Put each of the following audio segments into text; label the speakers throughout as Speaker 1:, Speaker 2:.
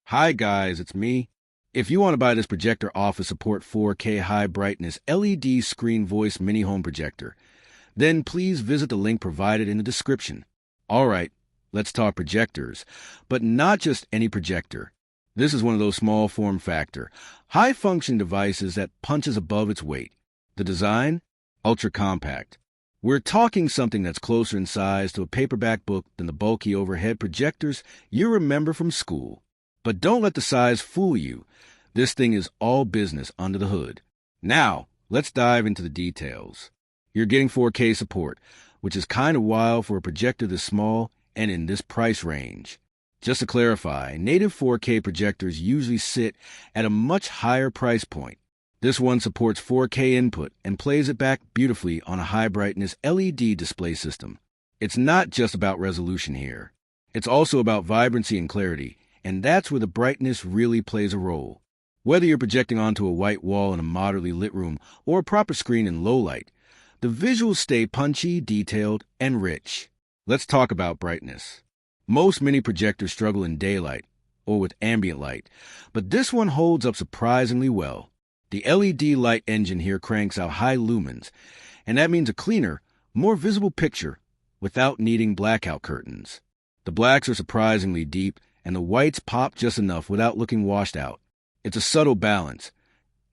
Speaker 1: Hi guys, it's me. If you want to buy this Projector Office Support 4K high brightness LED screen voice mini home projector, then please visit the link provided in the description. All right, let's talk projectors, but not just any projector. This is one of those small form factor, high function devices that punches above its weight. The design? Ultra compact. We're talking something that's closer in size to a paperback book than the bulky overhead projectors you remember from school. But don't let the size fool you. This thing is all business under the hood. Now, let's dive into the details. You're getting 4K support, which is kind of wild for a projector this small and in this price range. Just to clarify, native 4K projectors usually sit at a much higher price point. This one supports 4K input and plays it back beautifully on a high-brightness LED display system. It's not just about resolution here. It's also about vibrancy and clarity, and that's where the brightness really plays a role. Whether you're projecting onto a white wall in a moderately lit room or a proper screen in low light, the visuals stay punchy, detailed, and rich. Let's talk about brightness. Most mini projectors struggle in daylight or with ambient light, but this one holds up surprisingly well. The LED light engine here cranks out high lumens, and that means a cleaner, more visible picture without needing blackout curtains. The blacks are surprisingly deep, and the whites pop just enough without looking washed out. It's a subtle balance,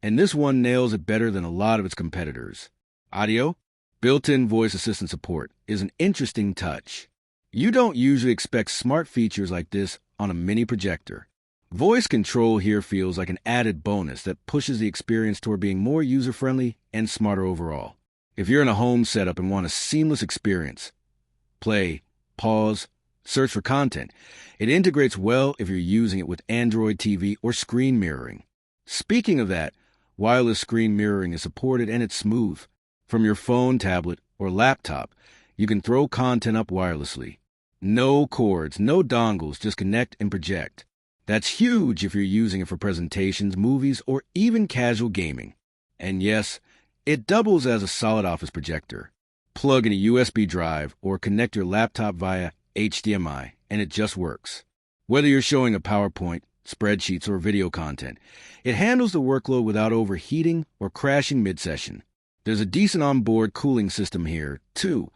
Speaker 1: and this one nails it better than a lot of its competitors. Audio? Built-in voice assistant support is an interesting touch. You don't usually expect smart features like this on a mini projector. Voice control here feels like an added bonus that pushes the experience toward being more user-friendly and smarter overall. If you're in a home setup and want a seamless experience, play, pause, search for content, it integrates well if you're using it with Android TV or screen mirroring. Speaking of that, wireless screen mirroring is supported and it's smooth. From your phone, tablet, or laptop, you can throw content up wirelessly. No cords, no dongles, just connect and project. That's huge if you're using it for presentations, movies, or even casual gaming. And yes, it doubles as a solid office projector. Plug in a USB drive or connect your laptop via HDMI, and it just works. Whether you're showing a PowerPoint, spreadsheets, or video content, it handles the workload without overheating or crashing mid-session. There's a decent onboard cooling system here, too.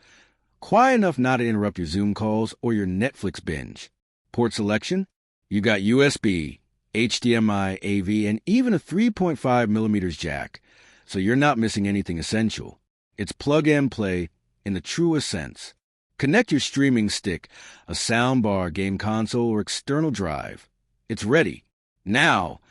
Speaker 1: Quiet enough not to interrupt your Zoom calls or your Netflix binge. Port selection? You got USB, HDMI, AV, and even a 3.5mm jack, so you're not missing anything essential. It's plug and play in the truest sense. Connect your streaming stick, a soundbar, game console, or external drive. It's ready. Now,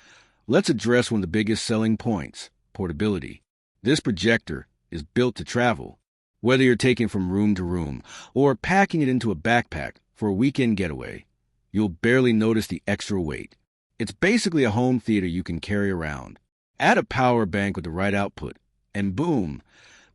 Speaker 1: let's address one of the biggest selling points, portability. This projector is built to travel. Whether you're taking it from room to room or packing it into a backpack for a weekend getaway, you'll barely notice the extra weight. It's basically a home theater you can carry around. Add a power bank with the right output, and boom,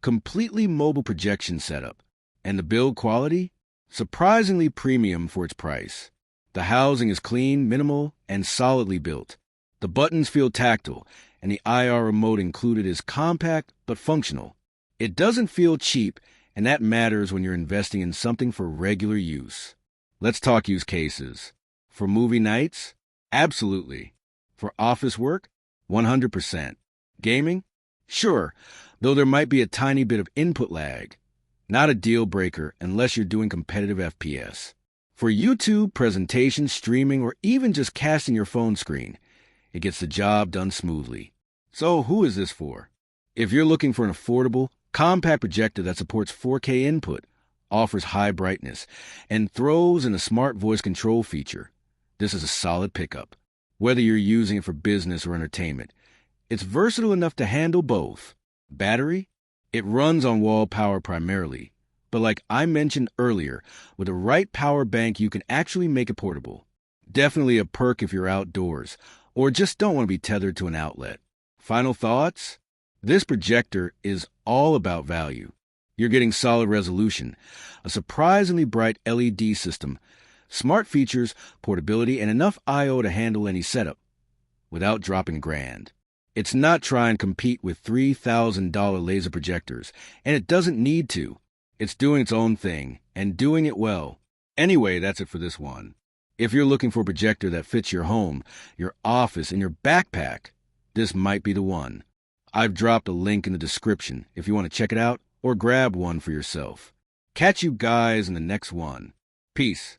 Speaker 1: completely mobile projection setup. And the build quality? Surprisingly premium for its price. The housing is clean, minimal, and solidly built. The buttons feel tactile, and the IR remote included is compact but functional. It doesn't feel cheap, and that matters when you're investing in something for regular use. Let's talk use cases. For movie nights? Absolutely. For office work? 100%. Gaming? Sure, though there might be a tiny bit of input lag. Not a deal breaker unless you're doing competitive FPS. For YouTube, presentation, streaming, or even just casting your phone screen, it gets the job done smoothly. So who is this for? If you're looking for an affordable, compact projector that supports 4K input, offers high brightness, and throws in a smart voice control feature, this is a solid pickup. Whether you're using it for business or entertainment, it's versatile enough to handle both. Battery? It runs on wall power primarily, but like I mentioned earlier, with the right power bank you can actually make it portable. Definitely a perk if you're outdoors, or just don't want to be tethered to an outlet. Final thoughts? This projector is all about value. You're getting solid resolution, a surprisingly bright LED system, smart features, portability, and enough I/O to handle any setup without dropping grand. It's not trying to compete with $3,000 laser projectors, and it doesn't need to. It's doing its own thing, and doing it well. Anyway, that's it for this one. If you're looking for a projector that fits your home, your office, and your backpack, this might be the one. I've dropped a link in the description if you want to check it out or grab one for yourself. Catch you guys in the next one. Peace.